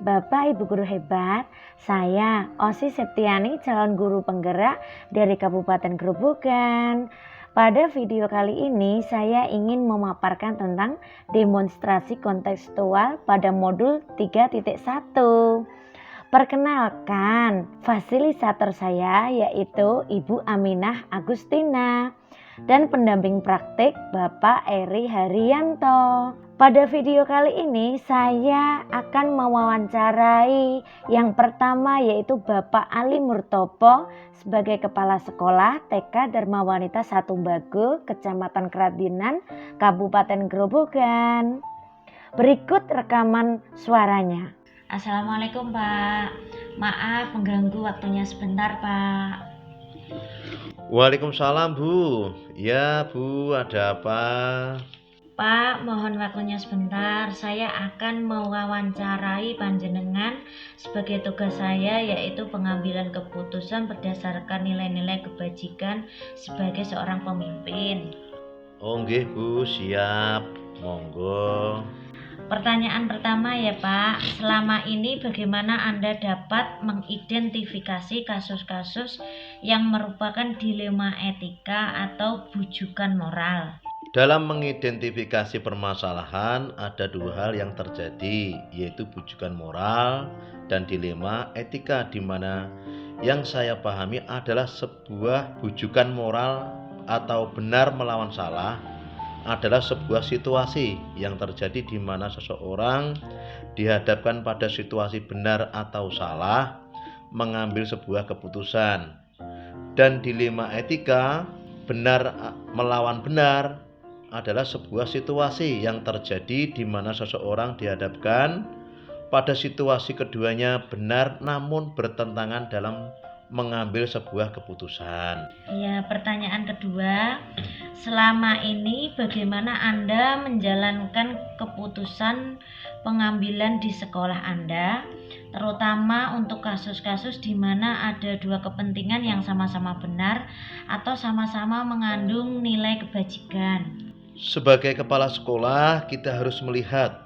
Bapak Ibu guru hebat, saya Osi Septiani, calon guru penggerak dari Kabupaten Grobogan. Pada video kali ini saya ingin memaparkan tentang demonstrasi kontekstual pada modul 3.1. Perkenalkan, fasilitator saya yaitu Ibu Aminah Agustina dan pendamping praktik Bapak Eri Haryanto. Pada video kali ini saya akan mewawancarai yang pertama yaitu Bapak Ali Murtopo sebagai Kepala Sekolah TK Dharma Wanita 1 Bago, Kecamatan Keradinan, Kabupaten Grobogan. Berikut rekaman suaranya. Assalamualaikum Pak, maaf mengganggu waktunya sebentar Pak. Waalaikumsalam Bu. Ya Bu, ada apa? Pak, mohon waktunya sebentar. Saya akan mewawancarai panjenengan sebagai tugas saya yaitu pengambilan keputusan berdasarkan nilai-nilai kebajikan sebagai seorang pemimpin. Oh nggih Bu, siap. Monggo. Pertanyaan pertama ya Pak, selama ini bagaimana Anda dapat mengidentifikasi kasus-kasus yang merupakan dilema etika atau bujukan moral? Dalam mengidentifikasi permasalahan ada dua hal yang terjadi, yaitu bujukan moral dan dilema etika, di mana yang saya pahami adalah sebuah bujukan moral atau benar melawan salah adalah sebuah situasi yang terjadi di mana seseorang dihadapkan pada situasi benar atau salah mengambil sebuah keputusan. Dan dilema etika, benar melawan benar, adalah sebuah situasi yang terjadi di mana seseorang dihadapkan pada situasi keduanya benar namun bertentangan dalam mengambil sebuah keputusan. Ya, pertanyaan kedua, selama ini bagaimana Anda menjalankan keputusan pengambilan di sekolah Anda, terutama untuk kasus-kasus di mana ada dua kepentingan yang sama-sama benar atau sama-sama mengandung nilai kebajikan? Sebagai kepala sekolah, kita harus melihat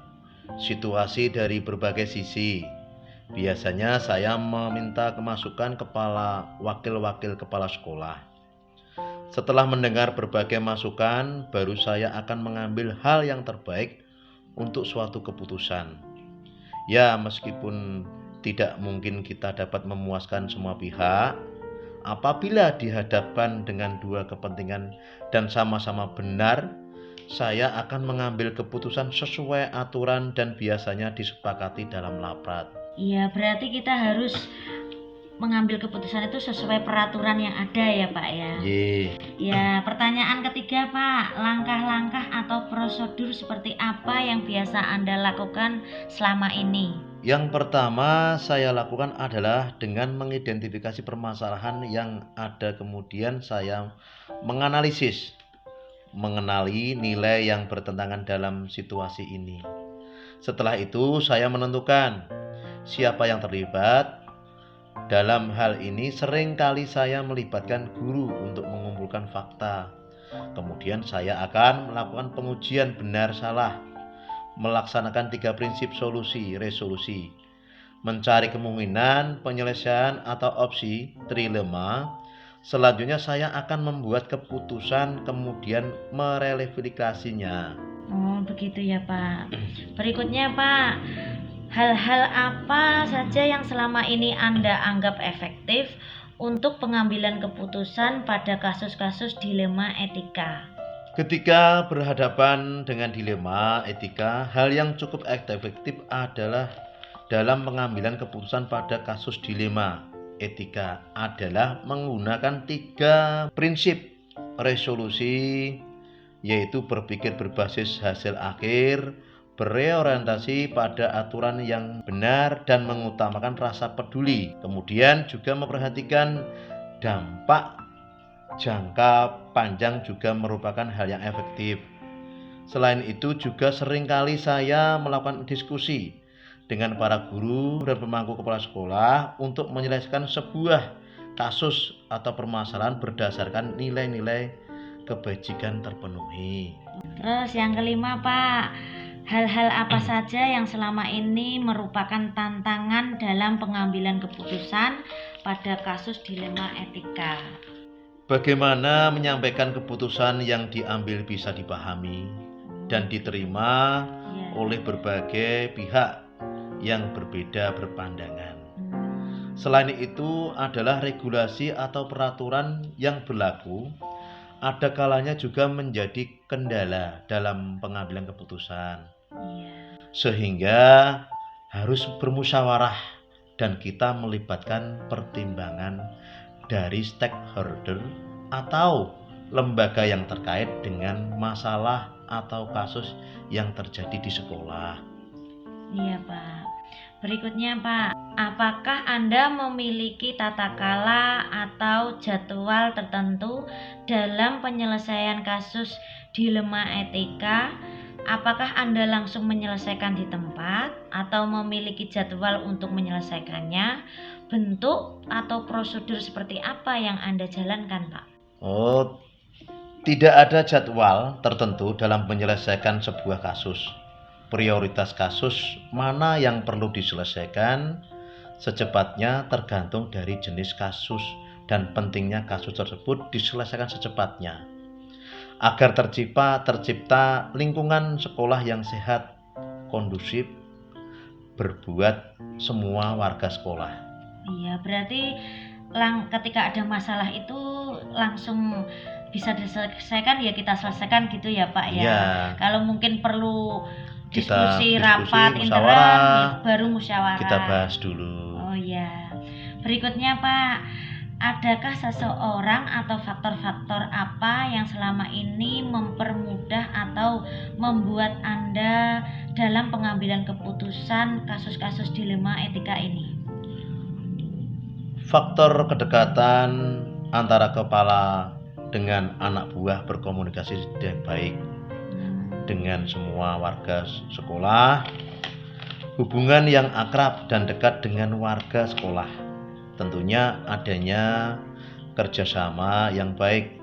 situasi dari berbagai sisi. Biasanya saya meminta kemasukan wakil-wakil kepala sekolah. Setelah mendengar berbagai masukan, baru saya akan mengambil hal yang terbaik untuk suatu keputusan. Ya, meskipun tidak mungkin kita dapat memuaskan semua pihak, apabila dihadapkan dengan dua kepentingan dan sama-sama benar, saya akan mengambil keputusan sesuai aturan dan biasanya disepakati dalam rapat. Iya, berarti kita harus mengambil keputusan itu sesuai peraturan yang ada ya Pak ya. Ya, pertanyaan ketiga Pak, langkah-langkah atau prosedur seperti apa yang biasa Anda lakukan selama ini? Yang pertama saya lakukan adalah dengan mengidentifikasi permasalahan yang ada, kemudian saya menganalisis, mengenali nilai yang bertentangan dalam situasi ini. Setelah itu saya menentukan siapa yang terlibat. Dalam hal ini seringkali saya melibatkan guru untuk mengumpulkan fakta. Kemudian saya akan melakukan pengujian benar salah, melaksanakan 3 prinsip solusi resolusi, mencari kemungkinan penyelesaian atau opsi trilema. Selanjutnya saya akan membuat keputusan kemudian mereverifikasinya. Oh begitu ya Pak. Berikutnya Pak, hal-hal apa saja yang selama ini Anda anggap efektif untuk pengambilan keputusan pada kasus-kasus dilema etika? Ketika berhadapan dengan dilema etika, hal yang cukup efektif adalah dalam pengambilan keputusan pada kasus dilema etika adalah menggunakan 3 prinsip resolusi, yaitu berpikir berbasis hasil akhir, berorientasi pada aturan yang benar, dan mengutamakan rasa peduli. Kemudian juga memperhatikan dampak jangka panjang juga merupakan hal yang efektif. Selain itu juga seringkali saya melakukan diskusi dengan para guru dan pemangku kepala sekolah untuk menyelesaikan sebuah kasus atau permasalahan berdasarkan nilai-nilai kebajikan terpenuhi. Terus yang kelima Pak, hal-hal apa saja yang selama ini merupakan tantangan dalam pengambilan keputusan pada kasus dilema etika? Bagaimana menyampaikan keputusan yang diambil bisa dipahami dan diterima Ya. oleh berbagai pihak yang berbeda berpandangan. Selain itu adalah regulasi atau peraturan yang berlaku, ada kalanya juga menjadi kendala dalam pengambilan keputusan. Iya. Sehingga harus bermusyawarah dan kita melibatkan pertimbangan dari stakeholder atau lembaga yang terkait dengan masalah atau kasus yang terjadi di sekolah. Iya, Pak. Berikutnya, Pak, apakah Anda memiliki tata kala atau jadwal tertentu dalam penyelesaian kasus dilema etika? Apakah Anda langsung menyelesaikan di tempat atau memiliki jadwal untuk menyelesaikannya? Bentuk atau prosedur seperti apa yang Anda jalankan, Pak? Oh, tidak ada jadwal tertentu dalam menyelesaikan sebuah kasus. Prioritas kasus mana yang perlu diselesaikan secepatnya tergantung dari jenis kasus dan pentingnya kasus tersebut diselesaikan secepatnya agar tercipta lingkungan sekolah yang sehat, kondusif, berbuat semua warga sekolah. Iya, berarti ketika ada masalah itu langsung bisa diselesaikan ya kita selesaikan gitu ya, Pak ya. Iya. Kalau mungkin perlu Kita diskusi, diskusi, rapat, interim, musyawarah, baru musyawarah. kita bahas dulu. Oh ya. Berikutnya, Pak, adakah seseorang atau faktor-faktor apa yang selama ini mempermudah atau membuat Anda dalam pengambilan keputusan kasus-kasus dilema etika ini? Faktor kedekatan antara kepala dengan anak buah berkomunikasi dengan baik dengan semua warga sekolah, hubungan yang akrab dan dekat dengan warga sekolah. Tentunya adanya kerjasama yang baik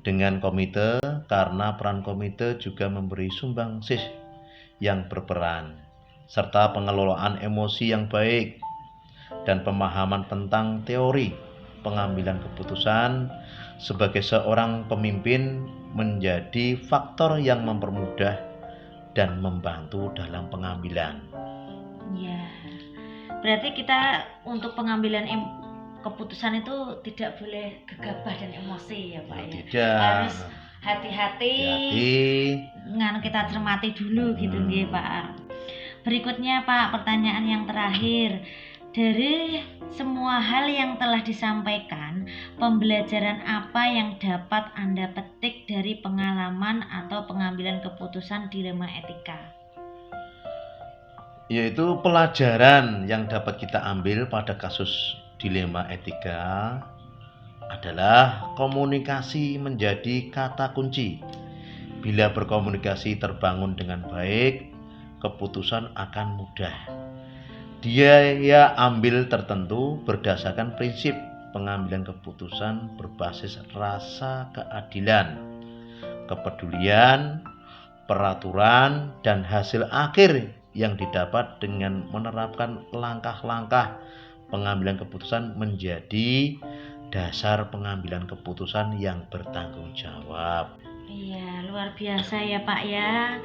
dengan komite karena peran komite juga memberi sumbangsih yang berperan, serta pengelolaan emosi yang baik dan pemahaman tentang teori pengambilan keputusan sebagai seorang pemimpin menjadi faktor yang mempermudah dan membantu dalam pengambilan. Ya, berarti kita untuk pengambilan keputusan itu tidak boleh gegabah dan emosi ya, Pak ya. Tidak. Harus hati-hati. Kita cermati dulu gitu nggih, Pak. Berikutnya, Pak, pertanyaan yang terakhir. Dari semua hal yang telah disampaikan, pembelajaran apa yang dapat Anda petik dari pengalaman atau pengambilan keputusan dilema etika? Yaitu pelajaran yang dapat kita ambil pada kasus dilema etika adalah komunikasi menjadi kata kunci. Bila berkomunikasi terbangun dengan baik, keputusan akan mudah. Dia ambil tertentu berdasarkan prinsip pengambilan keputusan berbasis rasa keadilan, kepedulian, peraturan, dan hasil akhir yang didapat dengan menerapkan langkah-langkah pengambilan keputusan menjadi dasar pengambilan keputusan yang bertanggung jawab. Iya, luar biasa ya, Pak ya.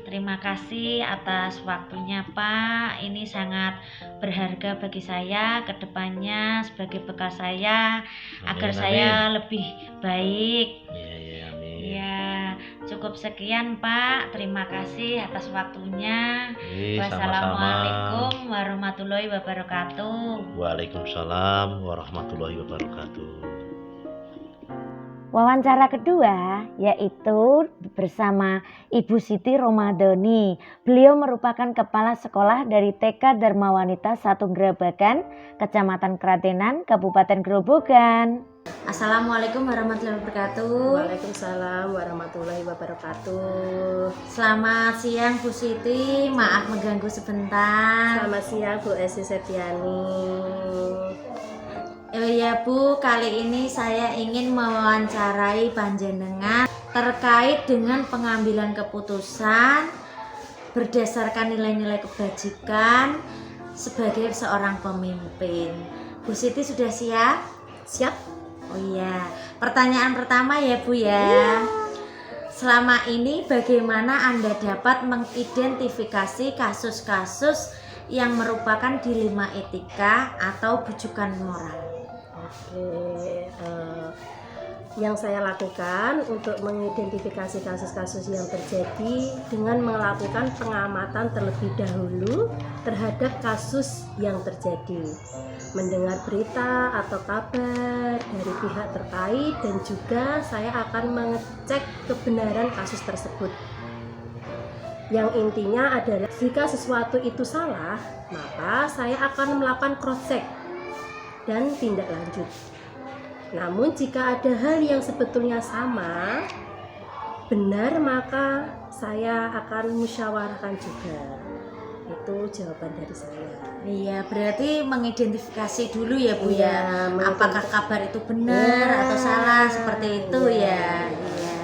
Terima kasih atas waktunya, Pak. Ini sangat berharga bagi saya ke depannya sebagai bekal saya agar saya lebih baik. Iya, amin. Ya, cukup sekian, Pak. Terima kasih atas waktunya. Wassalamualaikum warahmatullahi wabarakatuh. Waalaikumsalam warahmatullahi wabarakatuh. Wawancara kedua yaitu bersama Ibu Siti Romadhoni. Beliau merupakan kepala sekolah dari TK Dharma Wanita 1 Grabagan, Kecamatan Kradenan, Kabupaten Grobogan. Assalamualaikum warahmatullahi wabarakatuh. Waalaikumsalam warahmatullahi wabarakatuh. Selamat siang Bu Siti, maaf mengganggu sebentar. Selamat siang Bu Esi Septiani. Ya Bu, kali ini saya ingin mewawancarai panjenengan terkait dengan pengambilan keputusan berdasarkan nilai-nilai kebajikan sebagai seorang pemimpin. Bu Siti sudah siap? Siap? Oh iya, pertanyaan pertama ya Bu ya. Selama ini bagaimana Anda dapat mengidentifikasi kasus-kasus yang merupakan dilema etika atau bujukan moral? Oke, yang saya lakukan untuk mengidentifikasi kasus-kasus yang terjadi dengan melakukan pengamatan terlebih dahulu terhadap kasus yang terjadi, mendengar berita atau kabar dari pihak terkait, dan juga saya akan mengecek kebenaran kasus tersebut. Yang intinya adalah jika sesuatu itu salah, maka saya akan melakukan cross check dan tindak lanjut. Namun jika ada hal yang sebetulnya sama benar, maka saya akan musyawarahkan juga. Itu jawaban dari saya. Iya, berarti mengidentifikasi dulu ya Bu Iya, ya. Apakah kabar itu benar Ya, atau salah, seperti itu ya. Iya.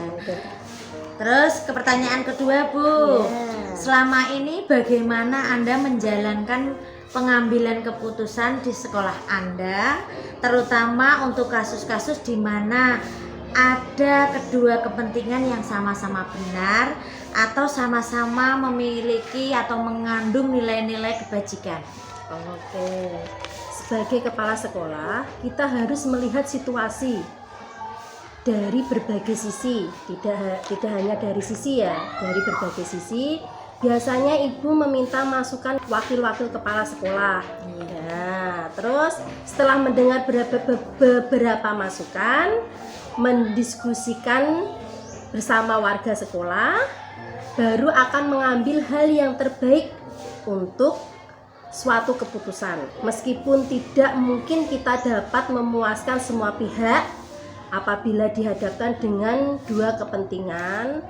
Terus ke pertanyaan kedua Bu. Iya. Selama ini bagaimana Anda menjalankan pengambilan keputusan di sekolah Anda, terutama untuk kasus-kasus di mana ada kedua kepentingan yang sama-sama benar atau sama-sama memiliki atau mengandung nilai-nilai kebajikan? Oke. Sebagai kepala sekolah, kita harus melihat situasi dari berbagai sisi, tidak hanya dari sisi ya, dari berbagai sisi. Biasanya ibu meminta masukan wakil-wakil kepala sekolah. Ya, terus setelah mendengar beberapa masukan, mendiskusikan bersama warga sekolah, baru akan mengambil hal yang terbaik untuk suatu keputusan. Meskipun tidak mungkin kita dapat memuaskan semua pihak apabila dihadapkan dengan dua kepentingan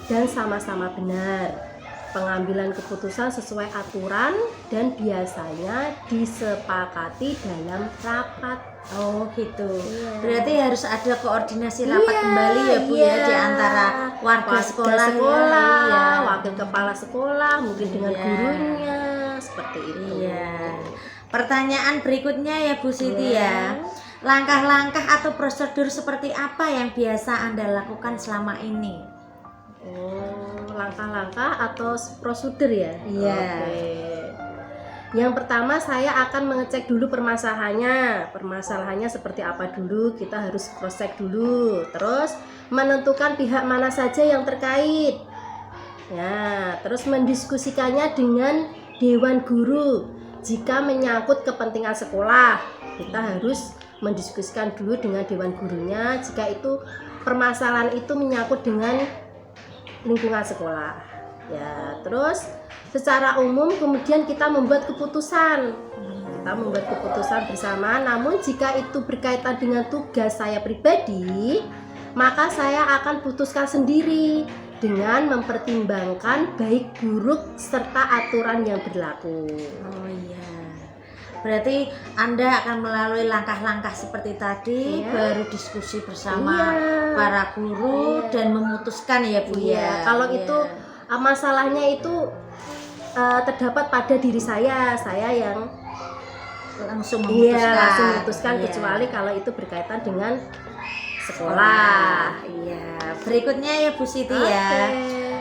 dan sama-sama benar. Pengambilan keputusan sesuai aturan dan biasanya disepakati dalam rapat. Oh gitu. Iya. Berarti harus ada koordinasi rapat kembali ya Bu ya, di antara warga sekolah, ya. wakil kepala sekolah, mungkin dengan Iya. gurunya, seperti itu. Iya. Pertanyaan berikutnya ya Bu Siti Iya. ya. Langkah-langkah atau prosedur seperti apa yang biasa Anda lakukan selama ini? Langkah-langkah atau prosedur ya? Iya. Oke. Yang pertama, saya akan mengecek dulu permasalahannya seperti apa dulu. Kita harus cross check dulu, terus menentukan pihak mana saja yang terkait ya, terus mendiskusikannya dengan dewan guru. Jika menyangkut kepentingan sekolah, kita harus mendiskusikan dulu dengan dewan gurunya jika itu permasalahan itu menyangkut dengan lingkungan sekolah ya. Terus secara umum kemudian kita membuat keputusan bersama. Namun jika itu berkaitan dengan tugas saya pribadi, maka saya akan putuskan sendiri dengan mempertimbangkan baik buruk serta aturan yang berlaku. Oh iya. Berarti Anda akan melalui langkah-langkah seperti tadi, Iya. baru diskusi bersama Iya. para guru Iya. dan memutuskan ya Bu Iya, ya. kalau Iya. itu masalahnya itu terdapat pada diri saya yang langsung langsung memutuskan, Iya. kecuali kalau itu berkaitan dengan sekolah. Iya. Berikutnya ya Bu Siti Oke. ya.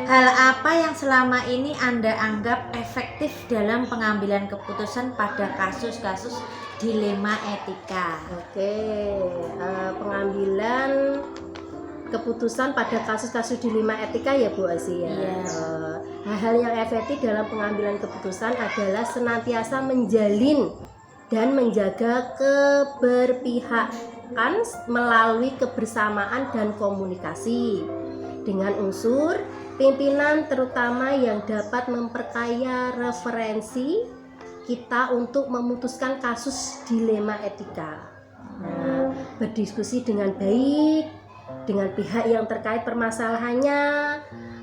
Hal apa yang selama ini Anda anggap efektif dalam pengambilan keputusan pada kasus-kasus dilema etika? Oke, pengambilan keputusan pada kasus-kasus dilema etika ya Bu Asi ya. Iya. Hal-hal yang efektif dalam pengambilan keputusan adalah senantiasa menjalin dan menjaga keberpihakan melalui kebersamaan dan komunikasi dengan unsur pimpinan, terutama yang dapat memperkaya referensi kita untuk memutuskan kasus dilema etika. Nah, berdiskusi dengan baik dengan pihak yang terkait permasalahannya,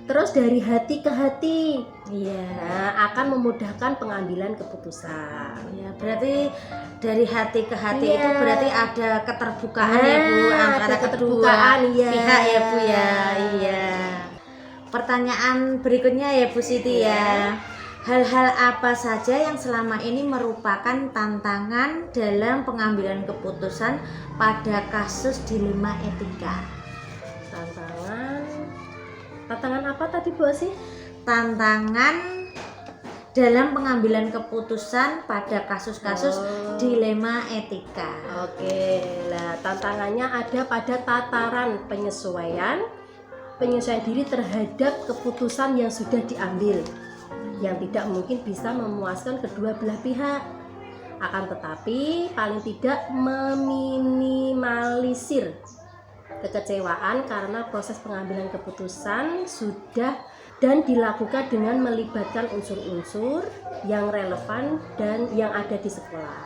terus dari hati ke hati. Iya. Nah, akan memudahkan pengambilan keputusan. Ya, berarti dari hati ke hati Iya. itu berarti ada keterbukaan ya Bu Nah, antara ada kedua keterbukaan, iya. pihak ya Bu ya. Iya. pertanyaan berikutnya ya Bu Siti ya. Hal-hal apa saja yang selama ini merupakan tantangan dalam pengambilan keputusan pada kasus dilema etika? Tantangan apa tadi Bu sih? Tantangan dalam pengambilan keputusan pada kasus-kasus dilema etika. Oke, nah tantangannya ada pada tataran penyesuaian diri terhadap keputusan yang sudah diambil, yang tidak mungkin bisa memuaskan kedua belah pihak. Akan tetapi paling tidak meminimalisir kekecewaan karena proses pengambilan keputusan sudah dan dilakukan dengan melibatkan unsur-unsur yang relevan dan yang ada di sekolah.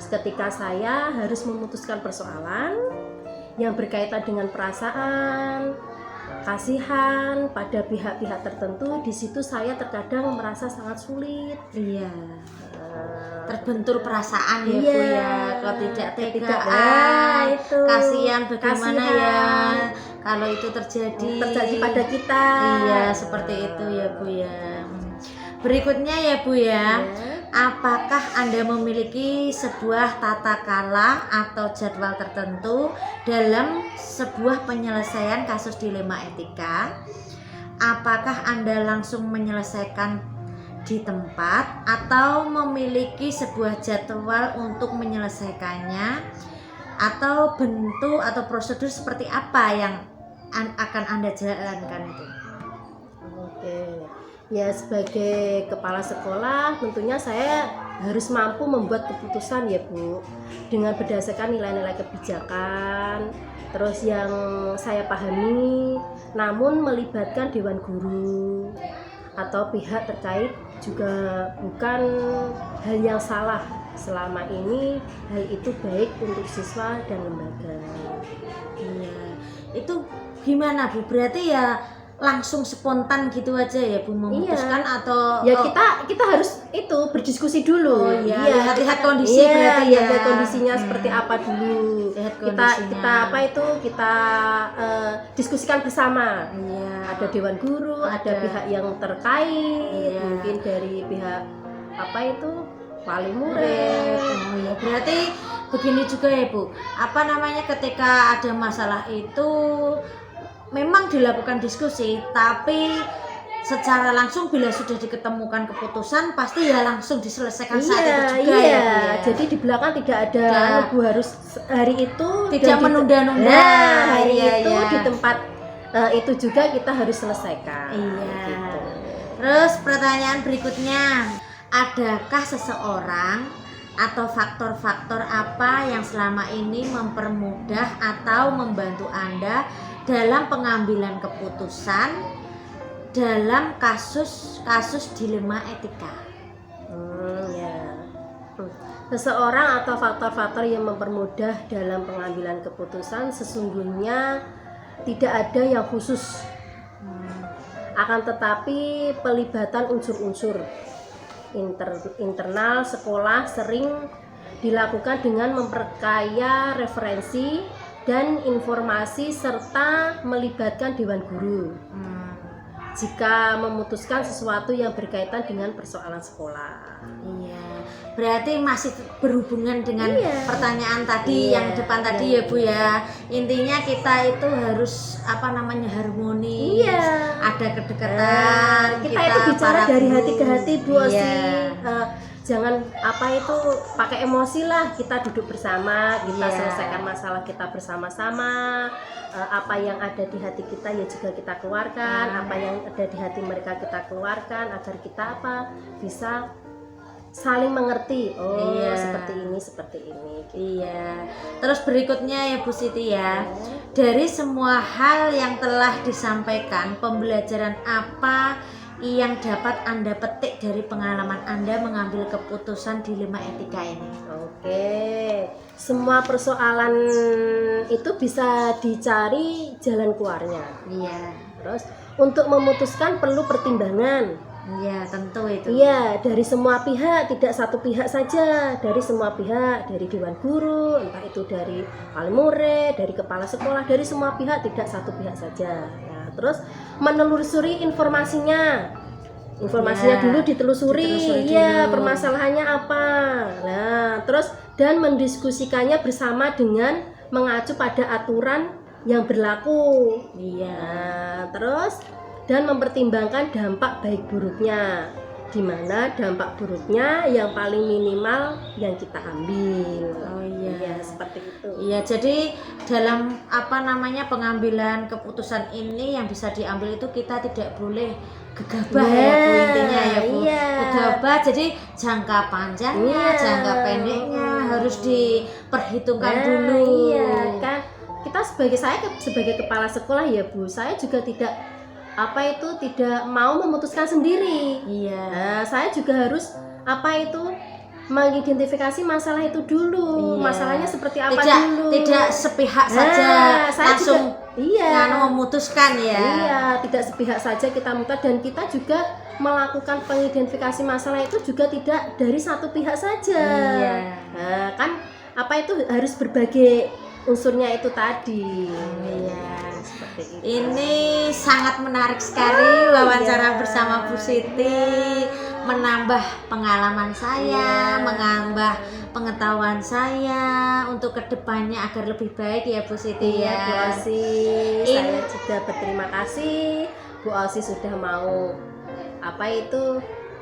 Ketika saya harus memutuskan persoalan yang berkaitan dengan perasaan, kasihan pada pihak-pihak tertentu, di situ saya terkadang merasa sangat sulit. Iya. Terbentur perasaan ya Iya. Bu ya. Kalau tidak tega, itu. kasihan bagaimana Kasihan. ya kalau itu terjadi pada kita. Iya, seperti itu ya Bu ya. Berikutnya ya Bu ya. Apakah Anda memiliki sebuah tata kala atau jadwal tertentu dalam sebuah penyelesaian kasus dilema etika? Apakah Anda langsung menyelesaikan di tempat atau memiliki sebuah jadwal untuk menyelesaikannya, atau bentuk atau prosedur seperti apa yang akan Anda jalankan itu? Oke. Ya, sebagai kepala sekolah tentunya saya harus mampu membuat keputusan ya Bu, dengan berdasarkan nilai-nilai kebijakan terus yang saya pahami, namun melibatkan dewan guru atau pihak terkait juga bukan hal yang salah selama ini hal itu baik untuk siswa dan lembaga. Iya, itu gimana Bu? Berarti ya langsung spontan gitu aja ya Bu memutuskan atau Ya kita harus itu berdiskusi dulu. Oh iya, lihat-lihat kondisi berarti ya. Lihat kondisinya seperti apa dulu. Lihat Kita kondisinya. kita diskusikan bersama. Iya. Ada dewan guru, ada pihak yang terkait, Iya. mungkin dari pihak wali murid. Oh ya, berarti begini juga ya Bu. Apa namanya, ketika ada masalah itu memang dilakukan diskusi, tapi secara langsung bila sudah diketemukan keputusan pasti ya langsung diselesaikan saat itu juga ya Bu ya. Jadi di belakang tidak ada Bu harus hari itu Tidak dan menunda-nunda. hari Iya, itu iya. di tempat itu juga kita harus selesaikan. Iya. Gitu. Terus pertanyaan berikutnya, adakah seseorang atau faktor-faktor apa yang selama ini mempermudah atau membantu Anda dalam pengambilan keputusan dalam kasus dilema etika? Seseorang atau faktor-faktor yang mempermudah dalam pengambilan keputusan sesungguhnya tidak ada yang khusus. Akan tetapi pelibatan unsur-unsur internal sekolah sering dilakukan dengan memperkaya referensi dan informasi serta melibatkan dewan guru jika memutuskan sesuatu yang berkaitan dengan persoalan sekolah. Iya, berarti masih berhubungan dengan pertanyaan tadi yang depan tadi ya Bu ya. Intinya kita itu harus harmoni, ada kedekatan. Kita itu bicara dari hati ke hati Bu Iya. sih. Jangan pakai emosi lah, kita duduk bersama, kita selesaikan masalah kita bersama-sama. Apa yang ada di hati kita ya juga kita keluarkan, apa yang ada di hati mereka kita keluarkan agar kita bisa saling mengerti. Seperti ini. Iya. Terus berikutnya ya Bu Siti ya. Dari semua hal yang telah disampaikan, pembelajaran apa yang dapat Anda petik dari pengalaman Anda mengambil keputusan dilema etika ini? Oke, semua persoalan itu bisa dicari jalan keluarnya. Iya. Terus untuk memutuskan perlu pertimbangan. Iya, tentu itu. Iya, dari semua pihak, tidak satu pihak saja. Dari semua pihak, dari dewan guru, entah itu dari wali murid, dari kepala sekolah, dari semua pihak, tidak satu pihak saja. Nah, terus menelusuri informasinya Ya, dulu ditelusuri ya, dulu. permasalahannya apa. Nah, terus dan mendiskusikannya bersama dengan mengacu pada aturan yang berlaku. Iya. Nah, terus dan mempertimbangkan dampak baik buruknya, di mana dampak buruknya yang paling minimal yang kita ambil. Oh iya. Ya, seperti itu. Iya, jadi dalam pengambilan keputusan ini yang bisa diambil itu kita tidak boleh gegabah ya Bu, intinya ya Bu. Iya. Gegabah, jadi jangka panjangnya, Iya. jangka pendeknya harus diperhitungkan Nah, dulu. iya kan, kita sebagai kepala sekolah ya Bu, saya juga tidak mau memutuskan sendiri. Iya. Nah, saya juga harus mengidentifikasi masalah itu dulu. Iya. Masalahnya seperti apa Tidak dulu. tidak sepihak saja saya langsung memutuskan ya. Iya, tidak sepihak saja kita mutat, dan kita juga melakukan pengidentifikasi masalah itu juga tidak dari satu pihak saja. Iya. Nah, kan harus berbagai unsurnya itu tadi. Iya. Seperti itu. Ini sangat menarik sekali wawancara iya. bersama Bu Siti, menambah pengalaman saya, Iya. menambah pengetahuan saya untuk kedepannya agar lebih baik ya Bu Siti Iya, ya. Bu Osi, saya juga berterima kasih Bu Osi sudah mau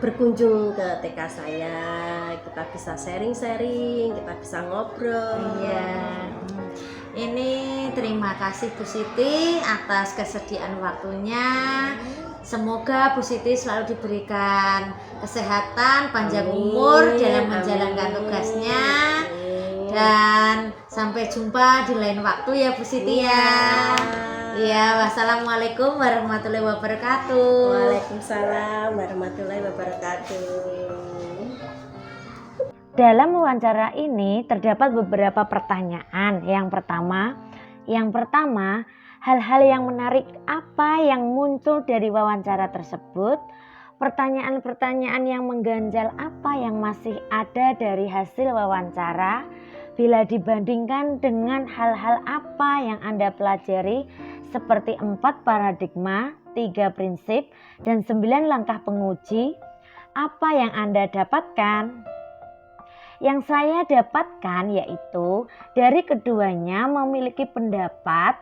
berkunjung ke TK saya. Kita bisa sharing-sharing, kita bisa ngobrol. Iya. Ini terima kasih Bu Siti atas kesediaan waktunya. Semoga Bu Siti selalu diberikan kesehatan, panjang umur dalam menjalankan tugasnya. Dan sampai jumpa di lain waktu ya Bu Siti ya. Iya, wassalamualaikum warahmatullahi wabarakatuh. Waalaikumsalam warahmatullahi wabarakatuh. Dalam wawancara ini terdapat beberapa pertanyaan. Yang pertama, hal-hal yang menarik apa yang muncul dari wawancara tersebut? Pertanyaan-pertanyaan yang mengganjal apa yang masih ada dari hasil wawancara? Bila dibandingkan dengan hal-hal apa yang Anda pelajari seperti 4 paradigma, 3 prinsip, dan 9 langkah penguji, apa yang Anda dapatkan? Yang saya dapatkan yaitu dari keduanya memiliki pendapat,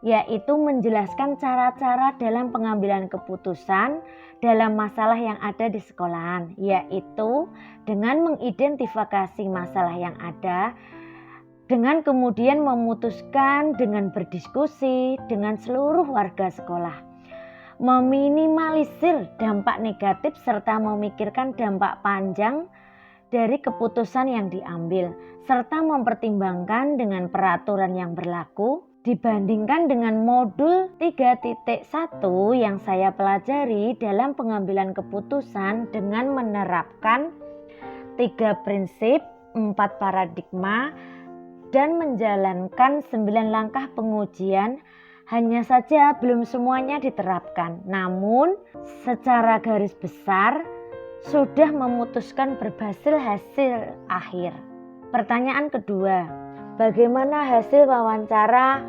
yaitu menjelaskan cara-cara dalam pengambilan keputusan dalam masalah yang ada di sekolahan, yaitu dengan mengidentifikasi masalah yang ada, dengan kemudian memutuskan dengan berdiskusi dengan seluruh warga sekolah, meminimalisir dampak negatif serta memikirkan dampak panjang dari keputusan yang diambil, serta mempertimbangkan dengan peraturan yang berlaku dibandingkan dengan modul 3.1 yang saya pelajari dalam pengambilan keputusan dengan menerapkan 3 prinsip, 4 paradigma, dan menjalankan 9 langkah pengujian. Hanya saja belum semuanya diterapkan, namun secara garis besar sudah memutuskan berhasil hasil akhir. Pertanyaan kedua, bagaimana hasil wawancara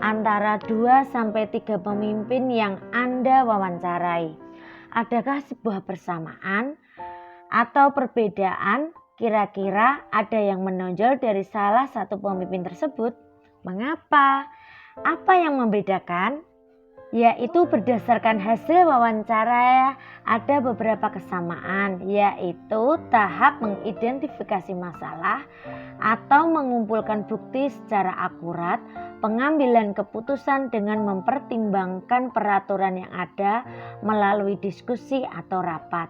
antara 2-3 pemimpin yang Anda wawancarai? Adakah sebuah persamaan atau perbedaan? Kira-kira ada yang menonjol dari salah satu pemimpin tersebut? Mengapa? Apa yang membedakan? Yaitu berdasarkan hasil wawancara ada beberapa kesamaan, yaitu tahap mengidentifikasi masalah atau mengumpulkan bukti secara akurat, pengambilan keputusan dengan mempertimbangkan peraturan yang ada melalui diskusi atau rapat.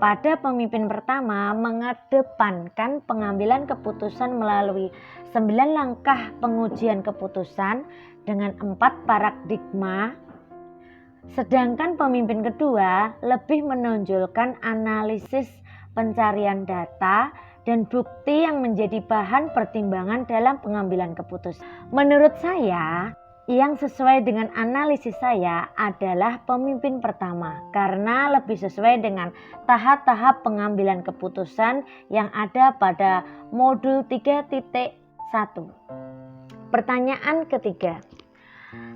Pada pemimpin pertama mengedepankan pengambilan keputusan melalui 9 langkah pengujian keputusan dengan 4 paradigma. Sedangkan pemimpin kedua lebih menonjolkan analisis pencarian data dan bukti yang menjadi bahan pertimbangan dalam pengambilan keputusan. Menurut saya, yang sesuai dengan analisis saya adalah pemimpin pertama karena lebih sesuai dengan tahap-tahap pengambilan keputusan yang ada pada modul 3.1. Pertanyaan ketiga,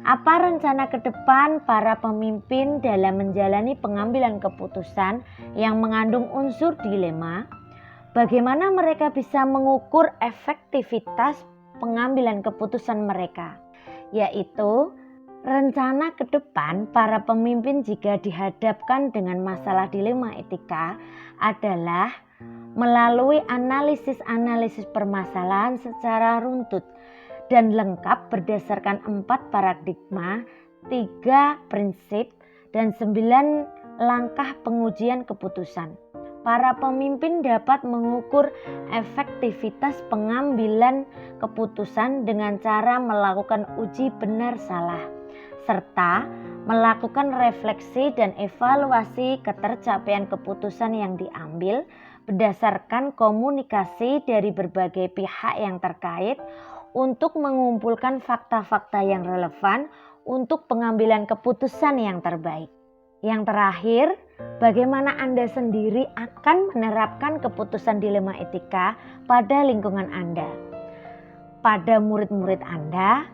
Apa rencana ke depan para pemimpin dalam menjalani pengambilan keputusan yang mengandung unsur dilema? Bagaimana mereka bisa mengukur efektivitas pengambilan keputusan mereka? Yaitu rencana ke depan para pemimpin jika dihadapkan dengan masalah dilema etika adalah melalui analisis permasalahan secara runtut dan lengkap berdasarkan 4 paradigma, 3 prinsip, dan 9 langkah pengujian keputusan. Para pemimpin dapat mengukur efektivitas pengambilan keputusan dengan cara melakukan uji benar salah, serta melakukan refleksi dan evaluasi ketercapaian keputusan yang diambil berdasarkan komunikasi dari berbagai pihak yang terkait untuk mengumpulkan fakta-fakta yang relevan untuk pengambilan keputusan yang terbaik. Yang terakhir, bagaimana Anda sendiri akan menerapkan keputusan dilema etika pada lingkungan Anda, pada murid-murid Anda,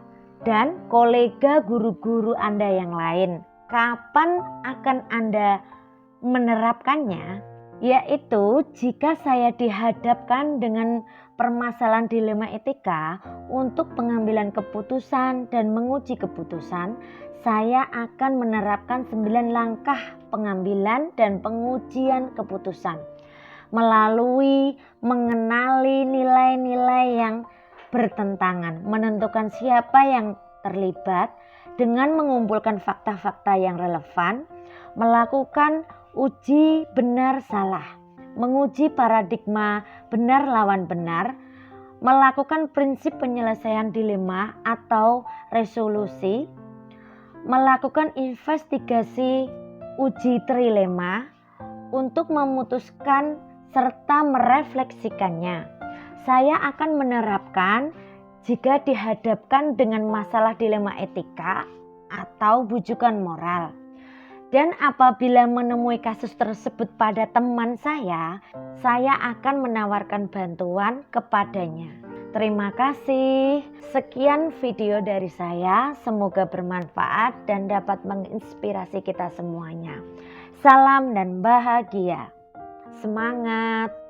dan kolega guru-guru Anda yang lain. Kapan akan Anda menerapkannya? Yaitu jika saya dihadapkan dengan permasalahan dilema etika untuk pengambilan keputusan dan menguji keputusan, saya akan menerapkan 9 langkah pengambilan dan pengujian keputusan melalui mengenali nilai-nilai yang bertentangan, menentukan siapa yang terlibat dengan mengumpulkan fakta-fakta yang relevan, melakukan uji benar salah, menguji paradigma benar lawan benar, melakukan prinsip penyelesaian dilema atau resolusi, melakukan investigasi uji trilema untuk memutuskan serta merefleksikannya. Saya akan menerapkan jika dihadapkan dengan masalah dilema etika atau bujukan moral. Dan apabila menemui kasus tersebut pada teman saya akan menawarkan bantuan kepadanya. Terima kasih. Sekian video dari saya, semoga bermanfaat dan dapat menginspirasi kita semuanya. Salam dan bahagia. Semangat!